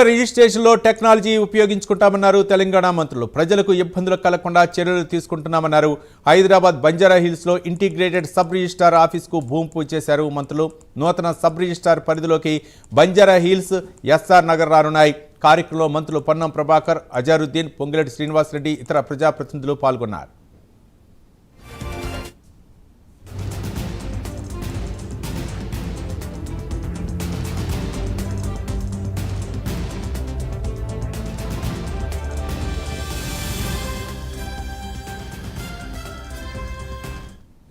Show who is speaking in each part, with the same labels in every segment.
Speaker 1: రిజిస్ట్రేషన్లో technology ఉపయోగించుకుంటామన్నారు Telangana మంత్రులు. ప్రజలకు ఇబ్బందులు కలగకుండా చర్యలు తీసుకుంటున్నామన్నారు. హైదరాబాద్ బంజారా హిల్స్లో ఇంటిగ్రేటెడ్ సబ్ రిజిస్ట్రార్ ఆఫీస్కు భూమి పూజ చేశారు మంత్రులు. నూతన సబ్ రిజిస్ట్రార్ పరిధిలోకి బంజారా హిల్స్, ఎస్ఆర్ నగర్ రానున్నాయి. కార్యక్రమంలో మంత్రులు పొన్నం ప్రభాకర్, అజారుద్దీన్, పొంగిరెడ్డి శ్రీనివాసరెడ్డి, ఇతర ప్రజాప్రతినిధులు పాల్గొన్నారు.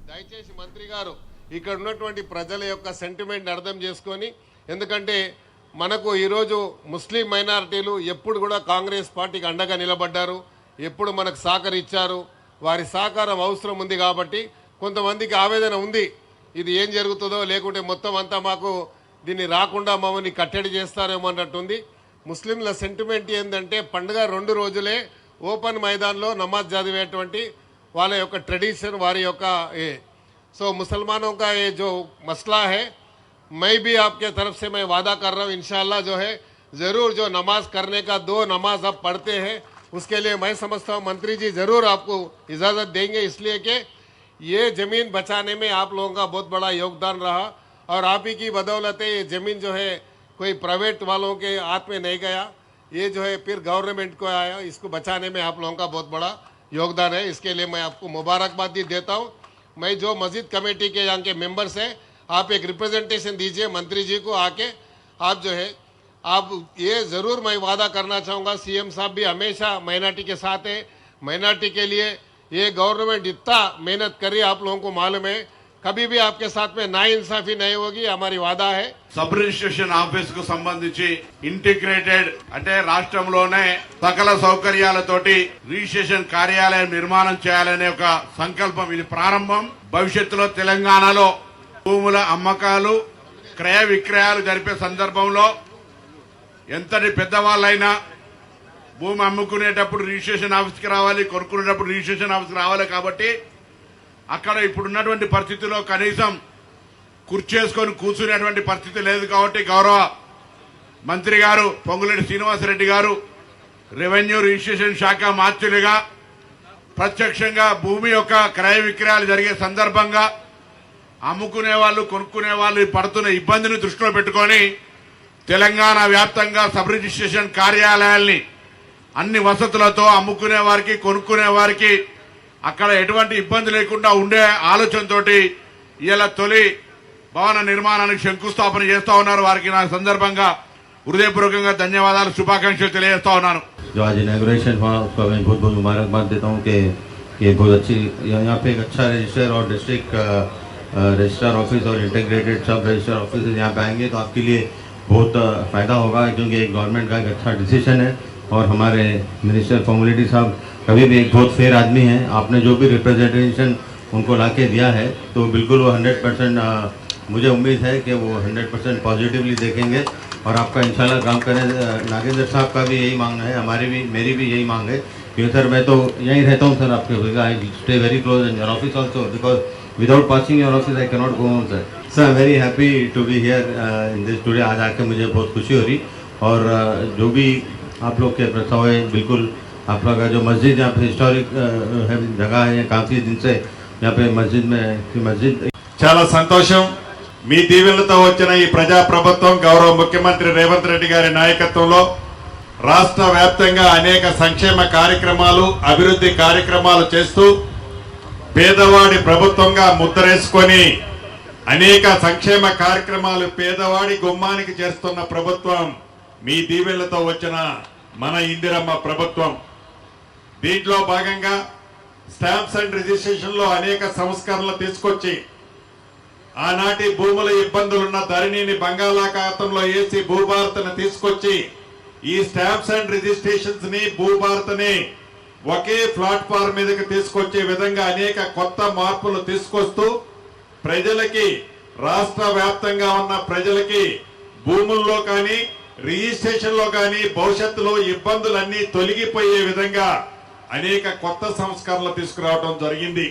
Speaker 2: దయచేసి మంత్రి గారు ఇక్కడ ఉన్నటువంటి ప్రజల యొక్క సెంటిమెంట్ అర్థం చేసుకొని, ఎందుకంటే మనకు ఈరోజు ముస్లిం మైనారిటీలు ఎప్పుడు కూడా కాంగ్రెస్ పార్టీకి అండగా నిలబడ్డారు, ఎప్పుడు మనకు సహకరించారు. వారి సహకారం అవసరం ఉంది కాబట్టి కొంతమందికి ఆవేదన ఉంది, ఇది ఏం జరుగుతుందో, లేకుంటే మొత్తం అంతా మాకు దీన్ని రాకుండా మమ్మల్ని కట్టడి చేస్తారేమో అన్నట్టుంది. ముస్లింల సెంటిమెంట్ ఏంటంటే పండుగ 2 రోజులే ఓపెన్ మైదాన్లో నమాజ్ చదివేటువంటి వాళ్ళ యొక్క ट्रेडिशन वारी का ये सो मुसलमानों का ये जो मसला है, मैं भी आपके तरफ से मैं वादा कर रहा हूँ इंशाल्लाह जो है ज़रूर जो नमाज करने का 2 नमाज आप पढ़ते हैं उसके लिए मैं समझता हूँ मंत्री जी ज़रूर आपको इजाज़त देंगे, इसलिए कि ये ज़मीन बचाने में आप लोगों का बहुत बड़ा योगदान रहा और आप ही की बदौलत ये ज़मीन जो है कोई प्राइवेट वालों के हाथ में नहीं गया, ये जो है फिर गवर्नमेंट को आया, इसको बचाने में आप लोगों का बहुत बड़ा योगदान है। इसके लिए मैं आपको मुबारकबाद देता हूँ। मैं जो मस्जिद कमेटी के यहाँ के मेंबर्स हैं, आप एक रिप्रेजेंटेशन दीजिए मंत्री जी को आके, आप जो है आप ये ज़रूर मैं वादा करना चाहूँगा, सीएम साहब भी हमेशा माइनॉरिटी के साथ है, माइनॉरिटी के लिए ये गवर्नमेंट इतना मेहनत कर रही है, आप लोगों को मालूम है, कभी भी आपके साथ में नाइंसाफी नहीं होगी, हमारी वादा है।
Speaker 3: సబ్ రిజిస్ట్రేషన్ ఆఫీస్ కు సంబంధించి ఇంటిగ్రేటెడ్ అంటే రాష్ట్రంలోనే సకల సౌకర్యాలతోటి రిజిస్ట్రేషన్ కార్యాలయం నిర్మాణం చేయాలనే ఒక సంకల్పం, ఇది ప్రారంభం. భవిష్యత్తులో తెలంగాణలో భూముల అమ్మకాలు, క్రయ విక్రయాలు జరిపే సందర్భంలో ఎంతటి పెద్దవాళ్ళైనా భూమి అమ్ముకునేటప్పుడు రిజిస్ట్రేషన్ ఆఫీస్కి రావాలి, కొనుక్కునేటప్పుడు రిజిస్ట్రేషన్ ఆఫీస్కి రావాలి. కాబట్టి అక్కడ ఇప్పుడున్నటువంటి పరిస్థితుల్లో కనీసం కుర్చేసుకొని కూర్చునేటువంటి పరిస్థితి లేదు. కాబట్టి గౌరవ మంత్రి గారు పొంగులేటి శ్రీనివాసరెడ్డి గారు రెవెన్యూ రిజిస్ట్రేషన్ శాఖ మార్చులుగా ప్రత్యక్షంగా భూమి యొక్క క్రయ విక్రయాలు జరిగే సందర్భంగా అమ్ముకునే వాళ్ళు, కొనుక్కునే వాళ్ళు పడుతున్న ఇబ్బందిని దృష్టిలో పెట్టుకొని తెలంగాణ వ్యాప్తంగా సబ్ రిజిస్ట్రేషన్ కార్యాలయాల్ని అన్ని వసతులతో అమ్ముకునే వారికి, కొనుక్కునే వారికి అక్కడ ఎటువంటి ఇబ్బంది లేకుండా ఉండే ఆలోచనతోటి ఇలా తొలి భవన నిర్మాణానికి శంకుస్థాపన చేస్తా ఉన్నారు. వారికి నా సందర్భంగా హృదయపూర్వకంగా ధన్యవాదాలు, శుభాకాంక్షలు తెలియజేస్తా ఉన్నాను.
Speaker 4: जो आज इनॉग्रेशन हुआ उसको मैं बहुत बहुत मुबारकबाद देता हूँ कि ये बहुत अच्छी यहाँ पे एक अच्छा रजिस्टर और डिस्ट्रिक्ट रजिस्ट्रार ऑफिस और इंटीग्रेटेड सब रजिस्टर ऑफिस यहाँ पे आएंगे तो आपके लिए बहुत फ़ायदा होगा, क्योंकि एक गवर्नमेंट का एक अच्छा डिसीजन है। और हमारे मिनिस्टर पोंगुलेटी साहब कभी भी एक बहुत फेयर आदमी हैं, आपने जो भी रिप्रेजेंटेशन उनको ला के दिया है तो बिल्कुल वो 100% मुझे उम्मीद है कि वो 100% पॉजिटिवली देखेंगे और आपका इंशाल्लाह काम करें। नागेंद्र साहब का भी यही मांग है, मेरी भी यही मांग है, क्योंकि सर मैं तो यहीं रहता हूँ सर, आपके I stay very close in your office also, because without passing your office I cannot go home sir. Sir I very happy to be here in this today, आज आके मुझे बहुत खुशी हो रही। और जो भी आप लोग के प्रस्ताव है, बिल्कुल आप लोग का जो मस्जिद यहाँ पे हिस्टोरिक जगह है, काफ़ी दिन से यहाँ पे मस्जिद
Speaker 5: చాలా సంతోషం. మీ దీవెనలతో వచ్చిన ఈ ప్రజా ప్రభుత్వం గౌరవ ముఖ్యమంత్రి రేవంత్ రెడ్డి గారి నాయకత్వంలో రాష్ట్ర వ్యాప్తంగా అనేక సంక్షేమ కార్యక్రమాలు, అభివృద్ధి కార్యక్రమాలు చేస్తూ పేదవాడి ప్రభుత్వంగా ముద్రేసుకొని అనేక సంక్షేమ కార్యక్రమాలు పేదవాడి గుమ్మానికి చేస్తున్న ప్రభుత్వం మీ దీవెనలతో వచ్చిన మన ఇందిరమ్మ ప్రభుత్వం. దీంట్లో భాగంగా స్టాంప్స్ అండ్ రిజిస్ట్రేషన్ లో అనేక సంస్కరణలు తీసుకొచ్చి ఆనాటి భూముల ఇబ్బందులున్న ధరణిని బంగాళాఖాతంలో వేసి భూభారతను తీసుకొచ్చి ఈ స్టాంప్స్ అండ్ రిజిస్ట్రేషన్స్ ని, భూభారతని ఒకే ప్లాట్ఫామ్ మీదకి తీసుకొచ్చే విధంగా అనేక కొత్త మార్పులు తీసుకొస్తూ ప్రజలకి, రాష్ట్ర వ్యాప్తంగా ఉన్న ప్రజలకి భూముల్లో కానీ రిజిస్ట్రేషన్ లో కానీ భవిష్యత్తులో ఇబ్బందులన్నీ తొలగిపోయే విధంగా అనేక కొత్త సంస్కరణలు తీసుకురావడం జరిగింది.